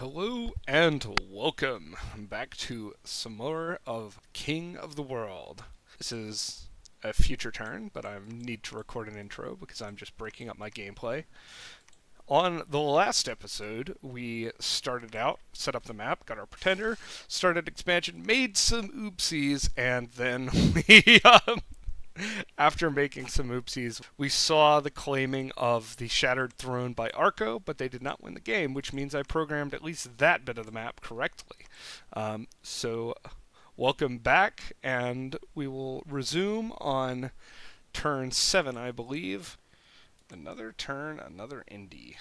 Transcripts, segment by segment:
Hello and welcome back to some more of King of the World. This is a future turn, but I need to record an intro because I'm just breaking up my gameplay. On the last episode, we started out, set up the map, got our pretender, started expansion, made some oopsies, and then we after making some oopsies, we saw the claiming of the Shattered Throne by Arco, but they did not win the game, which means I programmed at least that bit of the map correctly. So, welcome back, and we will resume on turn 7, I believe. Another turn, another indie.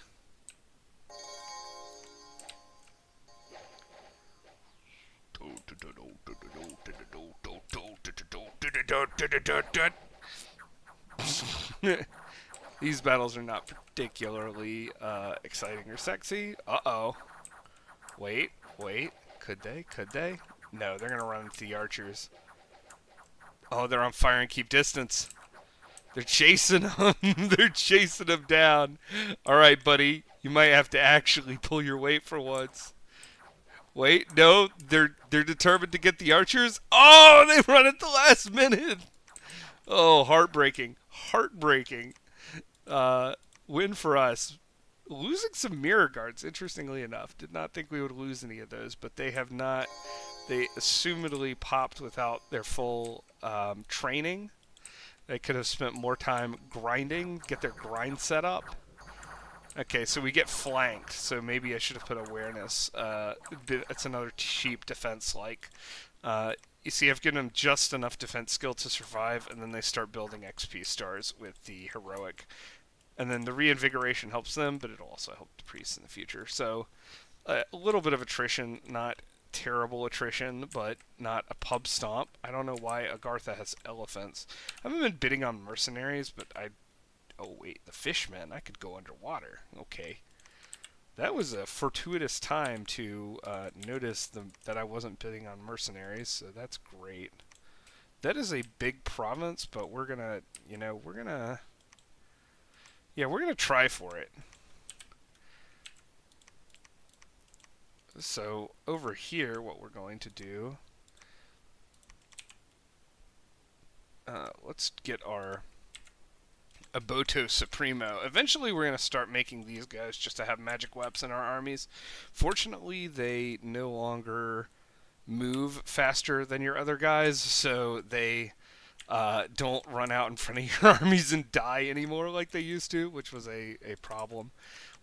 These battles are not particularly exciting or sexy. Uh-oh. Wait. Could they? No, they're going to run into the archers. Oh, they're on fire and keep distance. They're chasing them. They're chasing them down. All right, buddy. You might have to actually pull your weight for once. Wait, no. They're determined to get the archers. Oh, they run at the last minute. Oh, heartbreaking. Win for us. Losing some mirror guards, interestingly enough. Did not think we would lose any of those, but they have not. They assumedly popped without their full training. They could have spent more time grinding, get their grind set up. Okay, so we get flanked, so maybe I should have put awareness. It's another cheap defense like. You see, I've given them just enough defense skill to survive, and then they start building XP stars with the heroic. And then the reinvigoration helps them, but it'll also help the priests in the future. So a little bit of attrition, not terrible attrition, but not a pub stomp. I don't know why Agartha has elephants. I haven't been bidding on mercenaries, but oh wait, the fishmen. I could go underwater. Okay. That was a fortuitous time to notice that I wasn't bidding on mercenaries, so that's great. That is a big province, but we're gonna try for it. So over here, what we're going to do, let's get our Aboto Supremo. Eventually, we're going to start making these guys just to have magic weapons in our armies. Fortunately, they no longer move faster than your other guys, so they don't run out in front of your armies and die anymore like they used to, which was a problem.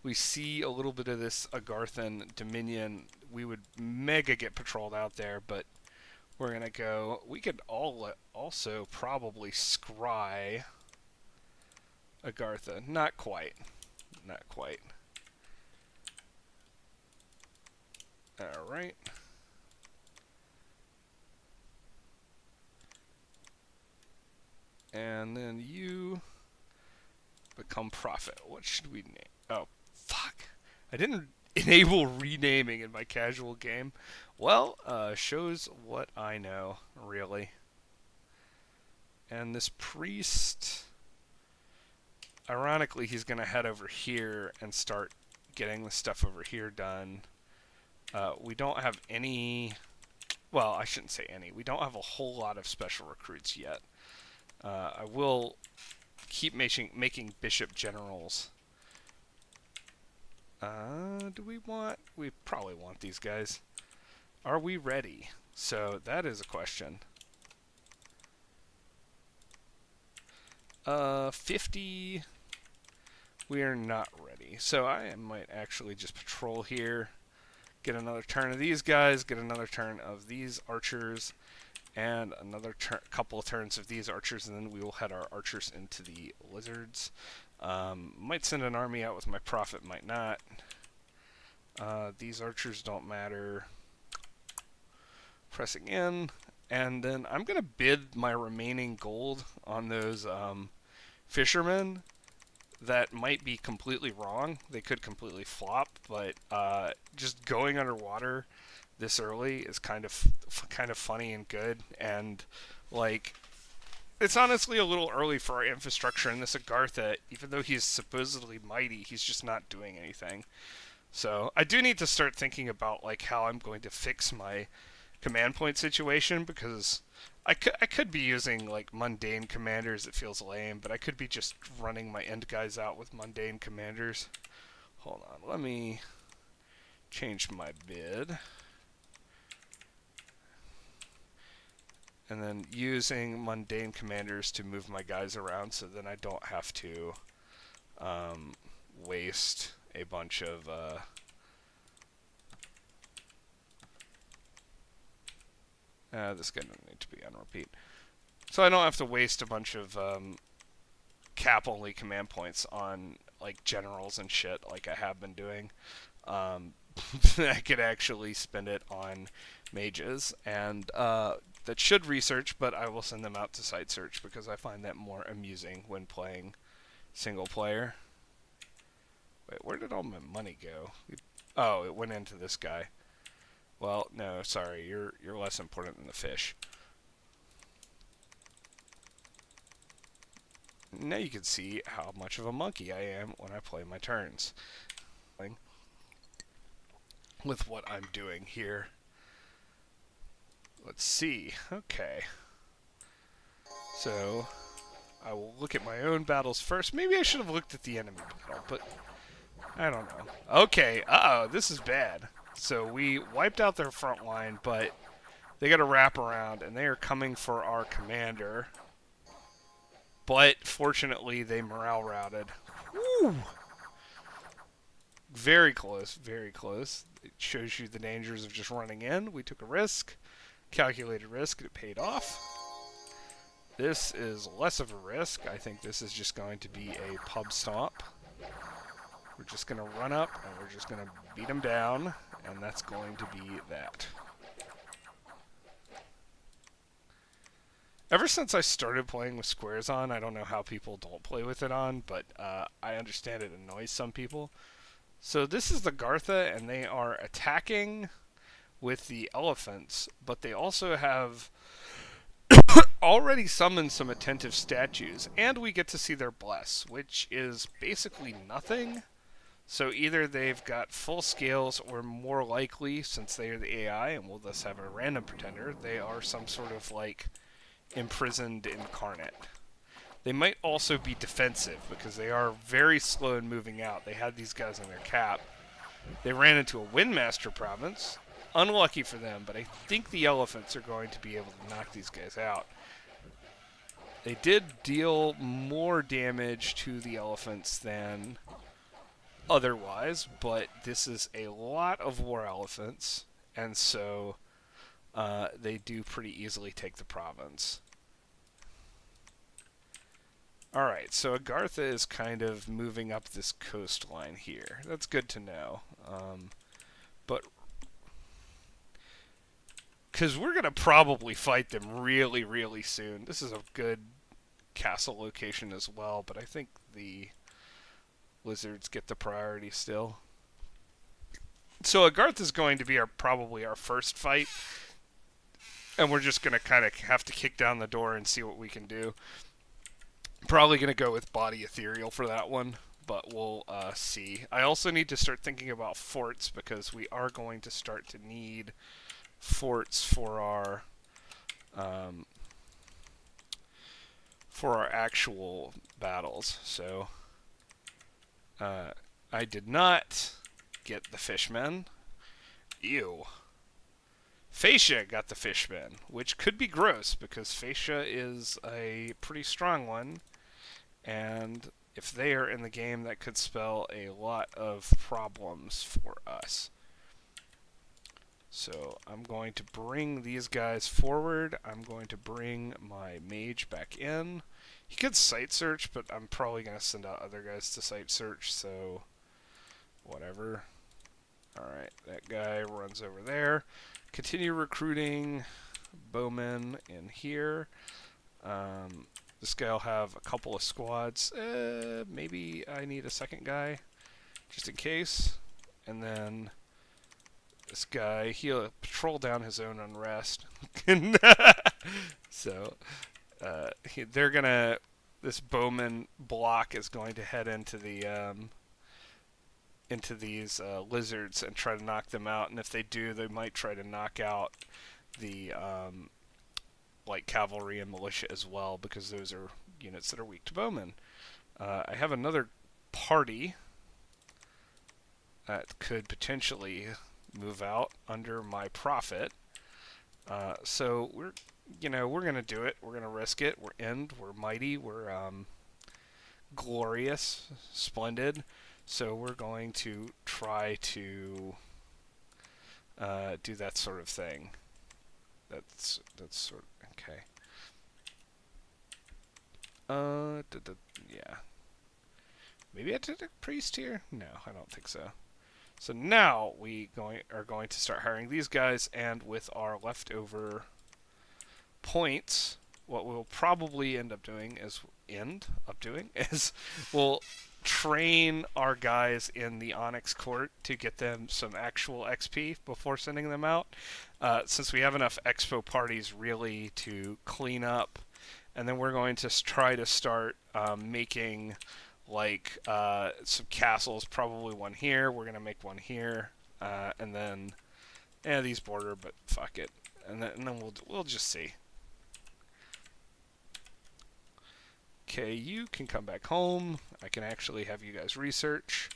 We see a little bit of this Agarthan Dominion. We would mega get patrolled out there, but we're going to go. We could also probably scry Agartha. Not quite. Alright. And then you become prophet. What should we name? Oh, fuck. I didn't enable renaming in my casual game. Well, shows what I know, really. And this priest, ironically, he's going to head over here and start getting the stuff over here done. We don't have any, well, I shouldn't say any. We don't have a whole lot of special recruits yet. I will keep making bishop generals. We probably want these guys. Are we ready? So that is a question. 50, we are not ready. So I might actually just patrol here, get another turn of these guys, get another turn of these archers, and another couple of turns of these archers, and then we will head our archers into the lizards. Might send an army out with my prophet, might not. These archers don't matter. Pressing in, and then I'm going to bid my remaining gold on those fishermen. That might be completely wrong. They could completely flop, but just going underwater this early is kind of funny and good, and like it's honestly a little early for our infrastructure in this Agartha. Even though he's supposedly mighty, he's just not doing anything. So I do need to start thinking about like how I'm going to fix my command point situation because I could be using like mundane commanders. It feels lame, but I could be just running my end guys out with mundane commanders. Hold on, let me change my bid. And then using mundane commanders to move my guys around so then I don't have to um, waste a bunch of this guy doesn't need to be on repeat. So I don't have to waste a bunch of cap only command points on like generals and shit like I have been doing. I could actually spend it on mages, and that should research, but I will send them out to site search because I find that more amusing when playing single player. Wait, where did all my money go? Oh, it went into this guy. Well, no, sorry, you're less important than the fish. Now you can see how much of a monkey I am when I play my turns. With what I'm doing here. Let's see. Okay. So, I will look at my own battles first. Maybe I should have looked at the enemy battle, but I don't know. Okay, uh-oh, this is bad. So we wiped out their front line, but they got to wrap around, and they are coming for our commander. But, fortunately, they morale routed. Woo! Very close, very close. It shows you the dangers of just running in. We took a risk, calculated risk, and it paid off. This is less of a risk. I think this is just going to be a pub stomp. We're just going to run up, and we're just going to beat them down, and that's going to be that. Ever since I started playing with squares on, I don't know how people don't play with it on, but I understand it annoys some people. So this is the Gartha, and they are attacking with the elephants, but they also have already summoned some attentive statues, and we get to see their bless, which is basically nothing. So either they've got full scales, or more likely, since they are the AI, and we'll thus have a random pretender, they are some sort of like imprisoned incarnate. They might also be defensive because they are very slow in moving out. They had these guys on their cap. They ran into a Windmaster province. Unlucky for them, but I think the elephants are going to be able to knock these guys out. They did deal more damage to the elephants than otherwise, but this is a lot of war elephants, and so they do pretty easily take the province. Alright, so Agartha is kind of moving up this coastline here. That's good to know. But because we're going to probably fight them really, really soon. This is a good castle location as well, but I think the lizards get the priority still. So Agartha is going to be probably our first fight, and we're just going to kind of have to kick down the door and see what we can do. Probably going to go with Body Ethereal for that one, but we'll see. I also need to start thinking about forts because we are going to start to need forts for our actual battles. So I did not get the fishmen. Ew. Fascia got the fishmen, which could be gross because Fascia is a pretty strong one, and if they are in the game, that could spell a lot of problems for us. So I'm going to bring these guys forward. I'm going to bring my mage back in. He could site search, but I'm probably going to send out other guys to site search, so whatever. Alright, that guy runs over there. Continue recruiting bowmen in here. This guy will have a couple of squads. Maybe I need a second guy, just in case. And then this guy, he'll patrol down his own unrest. So, they're gonna... This bowman block is going to head into the into these lizards and try to knock them out. And if they do, they might try to knock out the like cavalry and militia as well, because those are units that are weak to bowmen. I have another party that could potentially move out under my profit. So we're gonna do it. We're gonna risk it. We're mighty. We're glorious, splendid. So we're going to try to do that sort of thing. That's sort of okay. Yeah. Maybe I did a priest here? No, I don't think so. So now we are going to start hiring these guys, and with our leftover points, what we'll probably end up doing is we'll train our guys in the Onyx Court to get them some actual XP before sending them out. Since we have enough expo parties really to clean up, and then we're going to try to start making like some castles, probably one here. We're gonna make one here, and then these border, but fuck it, and then we'll just see. Okay, you can come back home. I can actually have you guys research.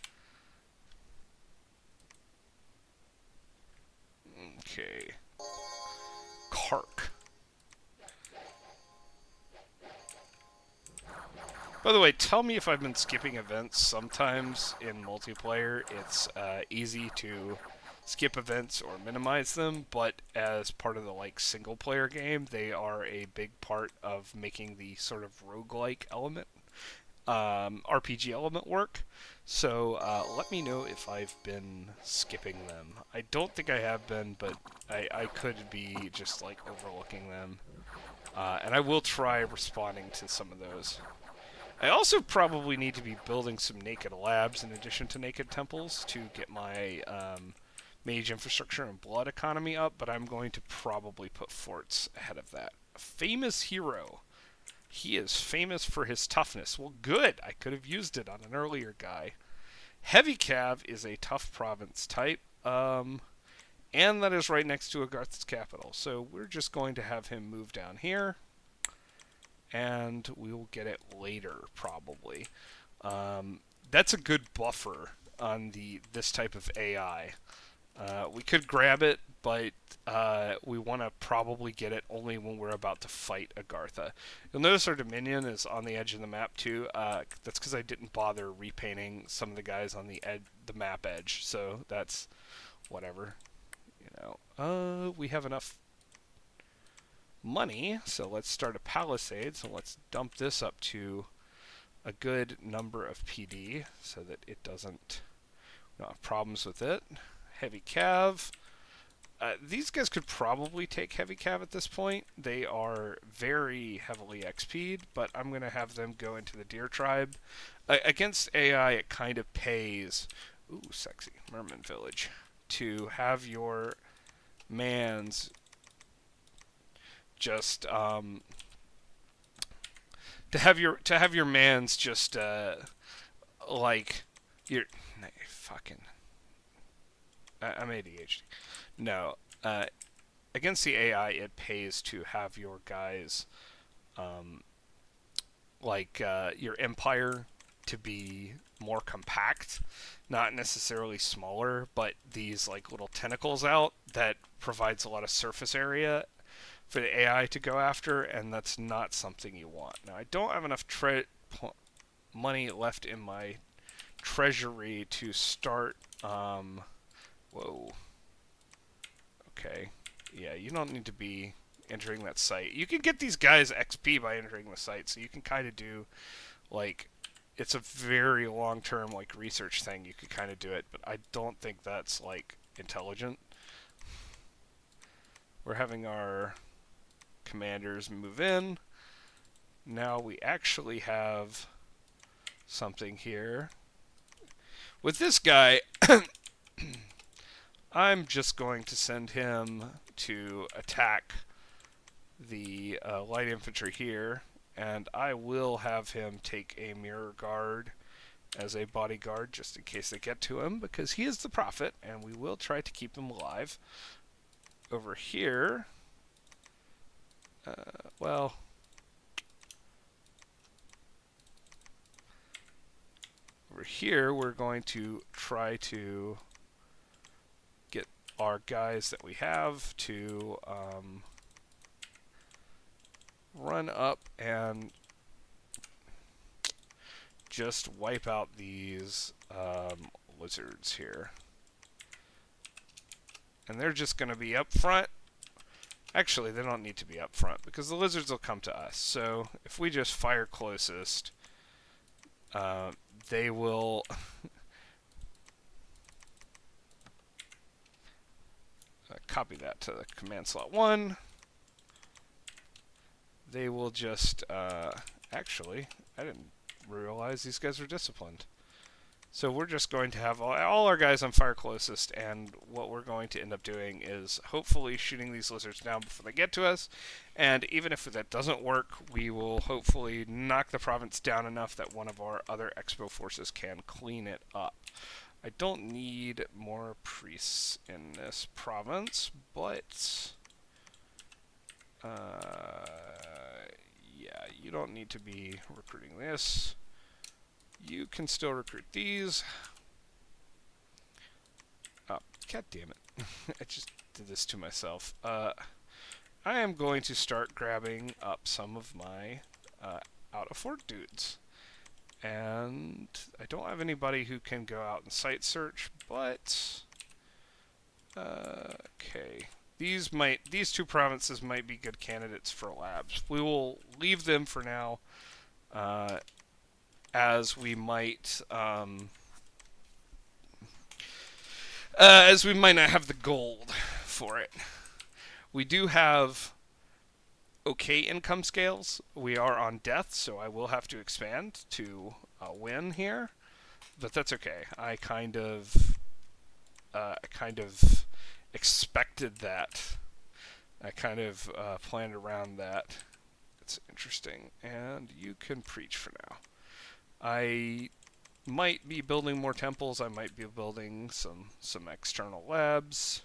Okay, Kark. By the way, tell me if I've been skipping events. Sometimes in multiplayer, it's easy to skip events or minimize them, but as part of the like single player game, they are a big part of making the sort of roguelike element, RPG element work. So let me know if I've been skipping them. I don't think I have been, but I could be just like overlooking them. And I will try responding to some of those. I also probably need to be building some naked labs in addition to naked temples to get my mage infrastructure and blood economy up, but I'm going to probably put forts ahead of that. A famous hero. He is famous for his toughness. Well, good. I could have used it on an earlier guy. Heavy Cav is a tough province type, and that is right next to Agarth's capital. So we're just going to have him move down here, and we'll get it later, probably. That's a good buffer on this type of AI. We could grab it, but we want to probably get it only when we're about to fight Agartha. You'll notice our Dominion is on the edge of the map too. That's because I didn't bother repainting some of the guys on the map edge, so that's whatever. We have enough money, so let's start a palisade. So let's dump this up to a good number of PD so that it doesn't have problems with it. Heavy Cav. These guys could probably take Heavy Cav at this point. They are very heavily XP'd, but I'm going to have them go into the Deer Tribe. Against AI, it kind of pays, ooh, sexy, Merman Village, to have your mans just, to have your mans just, like, you're, fucking, I'm ADHD. No, against the AI, it pays to have your guys, your empire to be more compact, not necessarily smaller, but these like little tentacles out that provides a lot of surface area for the AI to go after, and that's not something you want. Now, I don't have enough money left in my treasury to start, whoa. Okay. Yeah, you don't need to be entering that site. You can get these guys XP by entering the site, so you can kind of do, like, it's a very long-term, like, research thing. You could kind of do it, but I don't think that's, like, intelligent. We're having our commanders move in. Now we actually have something here. With this guy, I'm just going to send him to attack the light infantry here, and I will have him take a mirror guard as a bodyguard just in case they get to him, because he is the prophet, and we will try to keep him alive. Over here, well, over here we're going to try to get our guys that we have to run up and just wipe out these lizards here. And they're just going to be up front. Actually, they don't need to be up front because the lizards will come to us. So if we just fire closest, they will copy that to the command slot 1. They will just actually, I didn't realize these guys were disciplined. So we're just going to have all our guys on fire closest, and what we're going to end up doing is hopefully shooting these lizards down before they get to us. And even if that doesn't work, we will hopefully knock the province down enough that one of our other expo forces can clean it up. I don't need more priests in this province, but yeah, you don't need to be recruiting this. You can still recruit these. Oh, god damn it. I just did this to myself. I am going to start grabbing up some of my out-of-fort dudes. And I don't have anybody who can go out and site search, but okay. These two provinces might be good candidates for labs. We will leave them for now, as we might not have the gold for it. We do have okay income scales. We are on death, so I will have to expand to win here, but that's okay. I kind of expected that. I kind of planned around that. It's interesting, and you can preach for now. I might be building more temples. I might be building some external labs.